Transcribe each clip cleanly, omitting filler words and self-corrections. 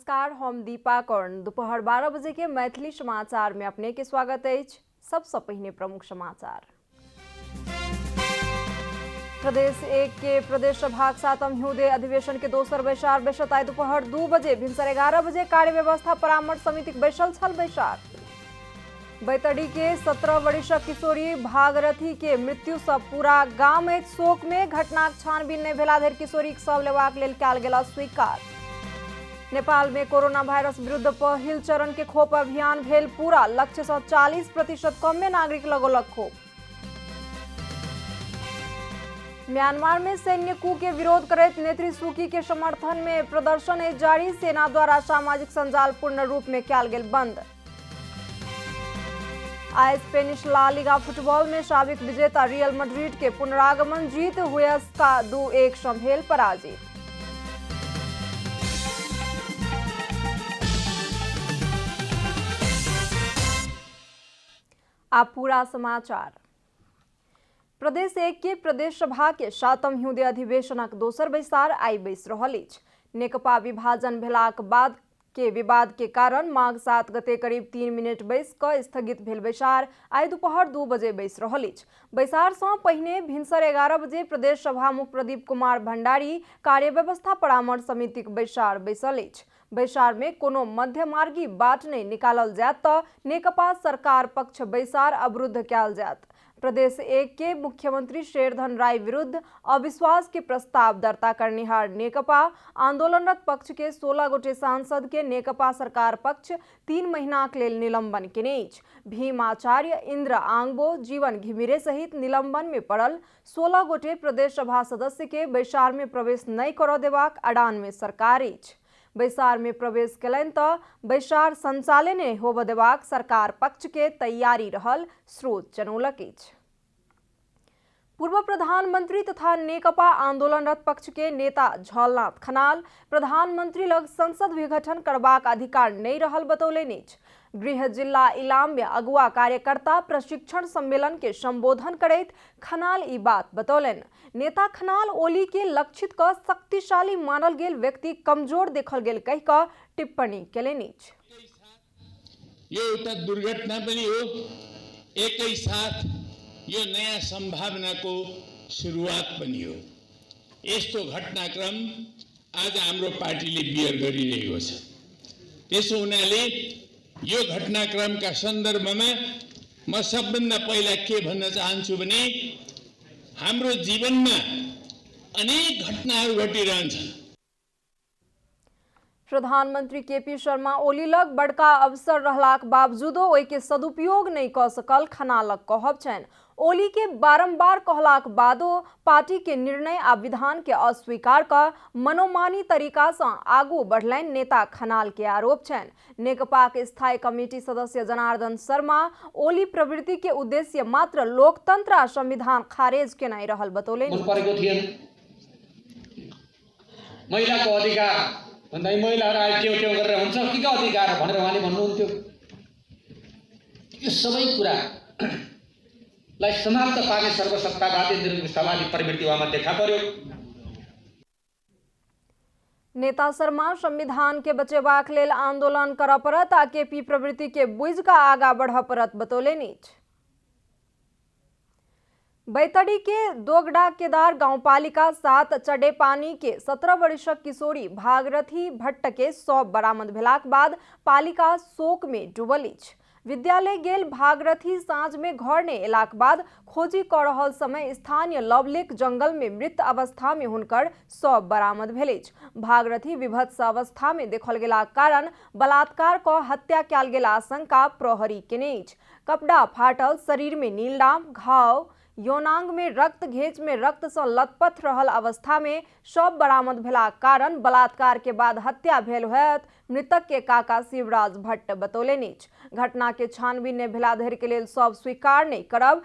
नमस्कार, हम दीपा कर्ण। दोपहर 12 बजे के मैथिली समाचार में अपने के स्वागत है। सबसे पहले प्रमुख समाचार। प्रदेश 1 के प्रदेश सभा सातम हिउँदे अधिवेशन के दोसर बैसार बैसत आइ दोपहर 2 बजे भिनसर 11 बजे कार्य व्यवस्था परामर्श समिति बैसल छल बैसार। बैतडी के 17 वर्षीय किशोरी भागरथी के मृत्यु से पूरा गाम शोक में। घटनाक छानबीन नहीं भेला धरि किशोरी शव लेबाक लेल कयल गेल स्वीकार। नेपाल में कोरोना वायरस विरुद्ध पहिल चरण के खोप अभियान भेल पूरा। लक्ष्य से 40% कम में नागरिक लगौलक खोप। म्यांमार में सैन्य कू के विरोध करैत नेत्री सूकी के समर्थन में प्रदर्शन जारी। सेना द्वारा सामाजिक संजाल पूर्ण रूप में कयल गेल बंद। आज स्पेनिश ला लीगा फुटबॉल में साबिक विजेता रियल मैड्रिड के पुनरागमन जीत। हुएस्का 2-1 से भेल पराजित। आप पूरा समाचार। प्रदेश 1 के प्रदेश सभा के सातम हिउँदे अधिवेशनक दोसर बैसार आई बैस रहल अछि। नेकपा विभाजन भेलाक बाद के विवाद के कारण माघ 7 गते करीब 3 मिनट बैस क स्थगित भेल बैसार आई दोपहर 2 बजे बैस रहल अछि। बैसार सँ पहिने भिनसर 11 बजे प्रदेश सभामुख प्रदीप कुमार भंडारी कार्य व्यवस्था परामर्श समितिक बैसार बैसल अछि। बैसार में कोनो मध्यमार्गी बाट नहीं निकालल जायत त नेकपा सरकार पक्ष बैसार अवरुद्ध कयल जायत। प्रदेश 1 के मुख्यमंत्री शेरधन राय विरुद्ध अविश्वास के प्रस्ताव दर्ता करनिहार नेकपा आंदोलनरत पक्ष के 16 गोटे सांसद के नेकपा सरकार पक्ष 3 महीनाक लेल निलंबन केने अछि। भीम आचार्य, इंद्र आंगबो, जीवन घिमिरे सहित निलंबन में पड़ल 16 गोटे प्रदेश सभा सदस्य के बैसार में प्रवेश नहीं करऽ देबाक अड़ान में सरकार अछि। बैसार में प्रवेश कयलनि तऽ बैसार संचालने होबऽ देबाक सरकार पक्ष के तैयारी रहल स्रोत जनौलक अछि। पूर्व प्रधानमंत्री तथा नेकपा आंदोलनरत पक्ष के नेता झलनाथ खनाल प्रधानमंत्री लग संसद विघटन करबाक अधिकार नहीं रहल बतौलनि अछि। गृह जिला इलाम में अगुआ कार्यकर्ता प्रशिक्षण सम्मेलन के संबोधन करैत खनाल ई बात बतौलनि। नेता खनाल ओली के लक्षित क शक्तिशाली मानल गेल व्यक्ति कमजोर देखल गेल कहि क टिप्पणी केलनि अछि। यो एउटा दुर्घटना पनि हो, एकै साथ यो नयाँ संभावना को सुरुवात पनि हो। यस्तो घटनाक्रम आज हाम्रो पार्टीले बियर गरिरहेको छ। त्यसो हुनाले यो घटनाक्रम का सन्दर्भमा म सबभन्दा पहिला के भन्न चाहन्छु भने हाम्रो जीवनमा अनेक घटनाहरू घटिरहन्छन्। प्रधानमंत्री केपी शर्मा ओली लग बड़का अवसर रहलाक बावजूदो ओहि के सदुपयोग नहीं क सकल खनालक कहब छनि। ओली के बारंबार कहलाक बादो पार्टी के निर्णय आ विधान के अस्वीकार क मनोमानी तरीका से आगू बढ़लनि नेता खनाल के आरोप छनि। नेकपा के स्थायी कमिटी सदस्य जनार्दन शर्मा ओली प्रवृत्ति के उद्देश्य मात्र लोकतंत्र आ संविधान खारेज केनाइ रहल बतौलनि। महिलाको अधिकार भन्दा महिलाहरू आए टेउ टेउ गरेर हुन्छ के अधिकार भनेर उहाँले भन्नुहुन्थ्यो। यो सबै कुरालाई समाप्त पार्ने सर्वसत्तावादी निरंकुशवादी प्रवृत्ति उहाँमा देखा पर्यो। नेता शर्मा संविधान के बचेबाक लेल आंदोलन करऽ पड़त आ केपी प्रवृत्ति के बुझ क आगा बढ़ऽ पड़त बतौलनि अछि। बैतडी के दोगडा केदार गांवपालिका 7 चडेपानी के 17 वर्षीय किशोरी भागरथी भट्ट के शव बरामद भेलाक बाद पालिका शोक में डूबल अछि। विद्यालय गेल भागरथी साँझ में घर ने एलाक बाद खोजी क रहल समय स्थानीय लवलेक जंगल में मृत अवस्था में हुनकर शव बरामद भेल अछि। भागरथी विभत्स अवस्था में देखल गेलाक कारण बलात्कार क हत्या कयल गेल आशंका प्रहरी केने अछि। कपड़ा फाटल, शरीर में नीलडाम घाव, यौनांग में रक्त, घेंच में रक्त से लथपथ रहल अवस्था में शव बरामद भेलाक कारण बलात्कार के बाद हत्या भेल होयत मृतक के काका शिवराज भट्ट बतौलनि अछि। घटना के छानबीन नहि भेला धरि के लेल शव स्वीकार नहीं करब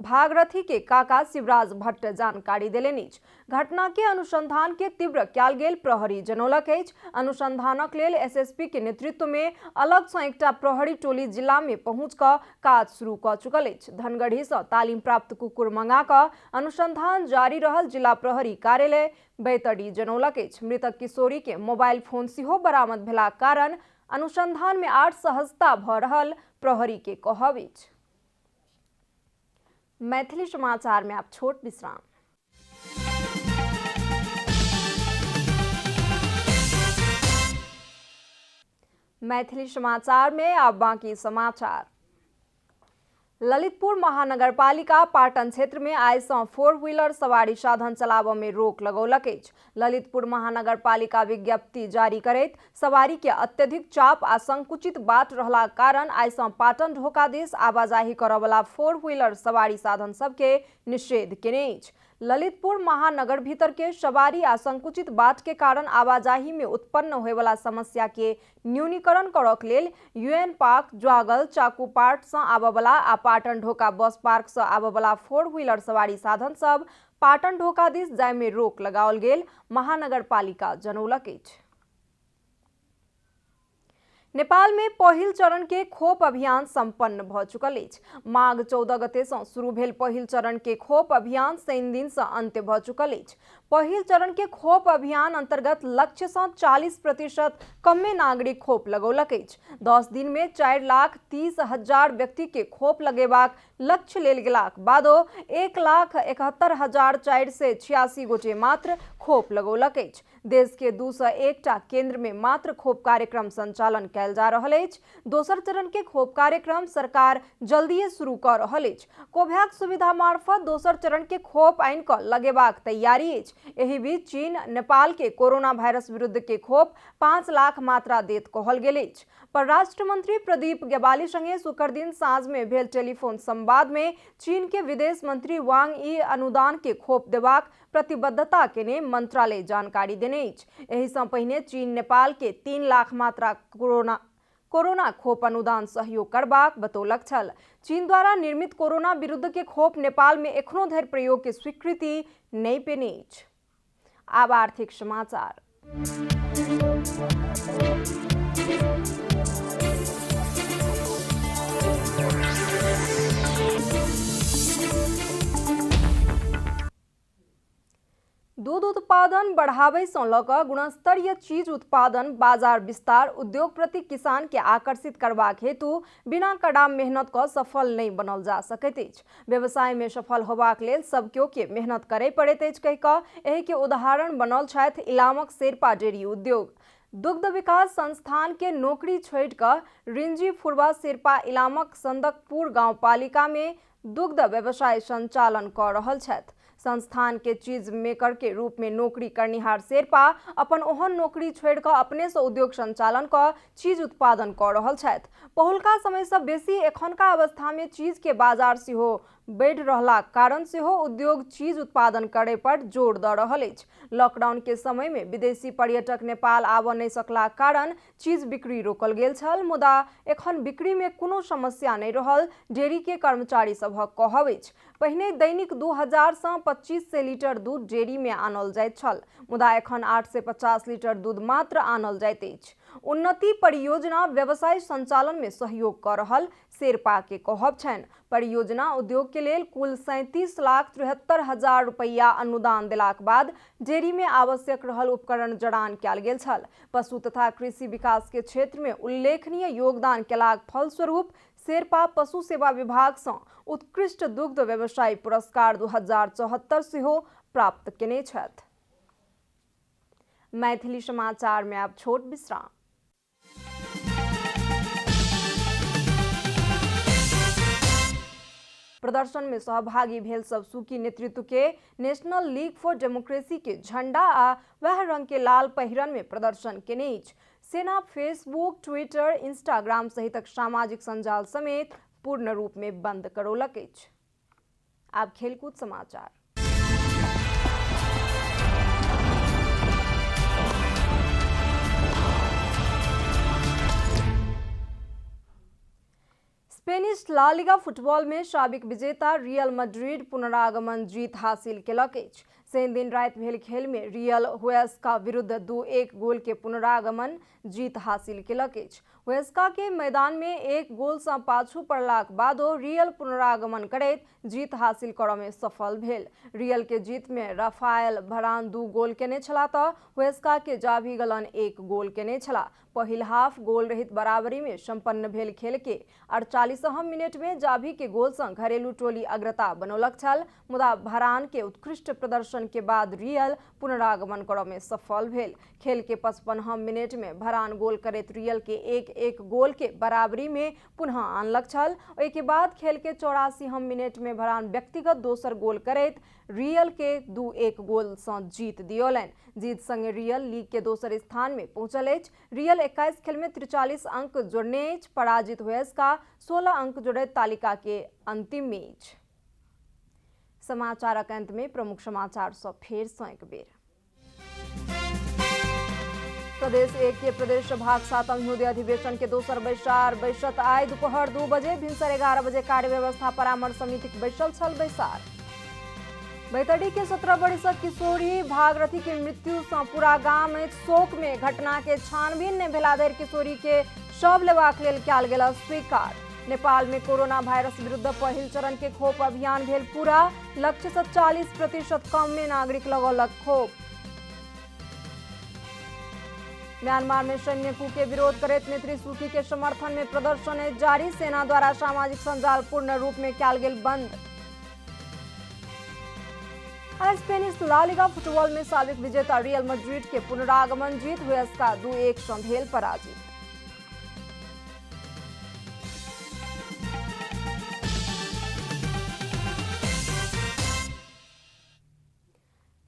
भागरथी के काका शिवराज भट्ट जानकारी देलनि। घटना के अनुसंधान के तीव्र कयल गेल प्रहरी जनौलक अछि। अनुसंधानक लेल एसएसपी के नेतृत्व में अलग सँ एकटा प्रहरी टोली जिला में पहुंच कऽ काज शुरू कऽ चुकल अछि। धनगढ़ी सँ तालीम प्राप्त कुकुर मंगा कऽ अनुसंधान जारी रहल जिला प्रहरी कार्यालय बैतडी जनौलक अछि। मृतक किशोरी के मोबाइल फोन सेहो बरामद भेलाक कारण अनुसंधान में आर सहजता भऽ रहल प्रहरी के कहब अछि। मैथिली समाचार में आप छोट विश्राम। मैथिली समाचार में अब बाकी समाचार। ललितपुर महानगरपालिका पाटन क्षेत्र में आइ सँ 4 व्हीलर सवारी साधन चलाबऽ में रोक लगौलक अछि। ललितपुर महानगरपालिका विज्ञप्ति जारी करैत सवारी के अत्यधिक चाप आ संकुचित बाट रहलाक कारण आइ सँ पाटन ढोका दिस आवाजाही करऽ वाला 4 व्हीलर सवारी साधन सबके निषेध केने अछि। ललितपुर महानगर भीतर के सवारी आ संकुचित बाट के कारण आवाजाही में उत्पन्न होय वाला समस्या के न्यूनीकरण करक लेल यूएन पार्क, ज्वागल, चाकूपाट सँ आबऽ वाला आ पाटन ढोका बस पार्क सँ आबऽ वाला 4 व्हीलर सवारी साधन सब पाटन ढोका दिस जाय में रोक लगाओल गेल महानगरपालिका जनौलक अछि। नेपाल में पहिल चरण के खोप अभियान संपन्न भ चुकल अछि। माघ 14 गते सँ शुरू भेल पहिल चरण के खोप अभियान शनि दिन सँ अंत्य भ चुकल अछि। पहिल चरण के खोप अभियान अंतर्गत लक्ष्य सँ 40% कमे नागरिक खोप लगौलक अछि। 10 दिन में 4,30,000 व्यक्ति के खोप लगेबाक लक्ष्य लेल गेलाक बादो 1,71,486 गोटे मात्र खोप लगौलक अछि। देश के 201टा केंद्र में मात्र खोप कार्यक्रम संचालन कैल जा रहल अछि। दोसर चरण के खोप कार्यक्रम सरकार जल्दीए शुरू कऽ रहल अछि। कोवैक्स सुविधा मार्फत दोसर चरण के खोप आनि कऽ लगेबाक तैयारी अछि। एहि बीच चीन नेपाल के कोरोना वायरस विरुद्ध के खोप 5 लाख मात्रा देत कहल गेल अछि। परराष्ट्र मंत्री प्रदीप ग्यावाली संगे शुक्र दिन साँझ में भेल टेलीफोन संवाद में चीन के विदेश मंत्री वांग यी अनुदान के खोप देबाक प्रतिबद्धता केने मंत्रालय जानकारी देने अछि। एहि सँ पहिने चीन नेपाल के 3 लाख मात्रा कोरोना खोप अनुदान सहयोग करबाक बतौलक छल। चीन द्वारा निर्मित कोरोना विरुद्ध के खोप नेपाल में एखनो धरि प्रयोग के स्वीकृति नहीं पेने अछि। आब आर्थिक समाचार। दूध उत्पादन बढ़ाबै सँ लऽ कऽ गुणस्तरीय चीज उत्पादन, बाजार विस्तार, उद्योग प्रति किसान के आकर्षित करबाक हेतु बिना कड़ा मेहनत कऽ सफल नहीं बनल जा सकैत अछि। व्यवसाय में सफल होबाक लेल सब केओ के मेहनत करय पड़ैत अछि कहि कऽ एहि के उदाहरण बनल छथि इलामक शेरपा डेयरी उद्योग। दुग्ध विकास संस्थान के नौकरी छोड़ि कऽ रिंजी फुरबा शेरपा इलामक संदकपुर गांवपालिका में दुग्ध व्यवसाय संचालन कऽ रहल छथि। संस्थान के चीज मेकर के रूप में नौकरी करनिहार शेरपा अपन ओहन नौकरी छोड़ि कऽ अपने सँ उद्योग संचालन कऽ चीज उत्पादन कऽ रहल छथि। पहिलुका समय सँ बेसी एखनका अवस्था में चीज के बाजार सेहो बढ़ि रहलाक कारण सेहो उद्योग चीज उत्पादन करय पर जोर दऽ रहल अछि। लॉकडाउन के समय में विदेशी पर्यटक नेपाल आबऽ नहीं सकलाक कारण चीज बिक्री रोकल गेल छल, मुदा एखन बिक्री में कोनो समस्या नहीं रहल डेयरी के कर्मचारी सभक कहब अछि। पहिने दैनिक 2000 सँ 2500 लीटर दूध डेयरी में आनल जाइत छल, मुदा एखन 850 लीटर दूध मात्र आनल जाइत अछि। उन्नति परियोजना व्यवसाय संचालन में सहयोग कऽ रहल शेरपा के कहब छनि। परियोजना उद्योग के लेल कुल 37,73,000 रुपैया अनुदान देलाक बाद डेयरी में आवश्यक रहल उपकरण जड़ान कयल गेल छल। पशु तथा कृषि विकास के क्षेत्र में उल्लेखनीय योगदान केलाक फलस्वरूप शेरपा पशु सेवा विभाग सँ उत्कृष्ट दुग्ध व्यवसायी पुरस्कार 2074 सेहो प्राप्त केने छथि। मैथिली समाचार में आब छोट विश्राम। प्रदर्शन में सहभागी भेल सब सूकी नेतृत्व के नेशनल लीग फॉर डेमोक्रेसी के झंडा आ वह रंग के लाल पहिरन में प्रदर्शन केने अछि। सेना फेसबुक, ट्विटर, इंस्टाग्राम सहित सामाजिक संजाल समेत पूर्ण रूप में बंद करौलक अछि। आब खेलकूद समाचार। स्पेनिश ला लिगा फुटबॉल में साबिक विजेता रियल मैड्रिड पुनरागमन जीत हासिल केलक अछि। शनि दिन राति भेल खेल में रियल हुएस्का विरुद्ध 2-1 गोल के पुनरागमन जीत हासिल केलक अछि। हुएस्का के मैदान में 1 गोल से पाछू पड़लाक बादो रियल पुनरागमन करैत जीत हासिल करय में सफल भेल। रियल के जीत में राफाएल वरान 2 गोल केने छला तऽ हुएस्का के जावी गलन 1 गोल केने छला। पहिल हाफ गोल रहित बराबरी में संपन्न भेल खेल के 48 मिनट में जावी के गोल से घरेलू टोली अग्रता बनौलक छल, मुदा वरान के उत्कृष्ट प्रदर्शन के बाद रियल पुनरागमन करय में सफल भेल। खेल के 55 मिनट में वरान गोल करैत रियल के 1-1 गोल के बराबरी में पुनः आनलक छल। ओहि के बाद खेल के 84 मिनट में वरान व्यक्तिगत दोसर गोल करैत रियल के 2-1 गोल से जीत दियौलनि। जीत संगे रियल लीग के दोसर स्थान में पहुंचल अछि। रियल 21 खेल में 43 अंक जोड़ने अछि। पराजित हुएस्का 16 अंक जोड़ैत तालिका के अंतिम में अछि। समाचारक अंत में प्रमुख समाचार सब फेर सँ एक बेर। प्रदेश 1 के प्रदेश सभाक 7म हिउदे अधिवेशन के दोसर बैसार बैसत आइ दोपहर 2 बजे भिनसर 11 बजे कार्य व्यवस्था परामर्श समिति बैसल छल बैसार। बैतडी के 17 वर्षक किशोरी भागरथी के मृत्यु से पूरा गाम शोक में। घटना के छानबीन नहि भेला धरि किशोरी के शव लेबाक लेल कयल गेल स्वीकार। नेपाल में कोरोना वायरस विरुद्ध पहिल चरण के खोप अभियान भेल पूरा। लक्ष्य से 40% कम में नागरिक लगौलक खोप। म्यांमार में सैन्य कू के विरोध करैत नेत्री सूची के समर्थन में प्रदर्शन जारी। सेना द्वारा सामाजिक संजाल पूर्ण रूप में कयल गेल बंद। स्पेनिश ला लिगा फुटबॉल में साबिक विजेता रियल मैड्रिड के पुनरागमन जीत। हुएस्का 2-1 से भेल पराजित।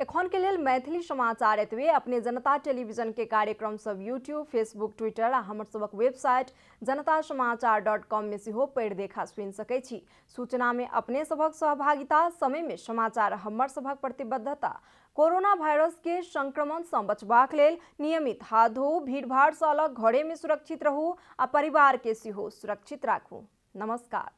एखन के लेल मैथिली समाचार एतबे। अपने जनता टेलीविजन के कार्यक्रम सब यूट्यूब, फेसबुक, ट्विटर आ हमर सबक वेबसाइट janatasamaachar.com में सेहो पढ़ि देखा सुनि सकै छी। सूचना में अपने सबक सहभागिता, समय में समाचार हमर सबक प्रतिबद्धता। कोरोना वायरस के संक्रमण से बचबाक लेल नियमित हाथ धोऊ, भीड़-भाड़ से अलग घरे में सुरक्षित रहू आ परिवार के सेहो सुरक्षित राखू। नमस्कार।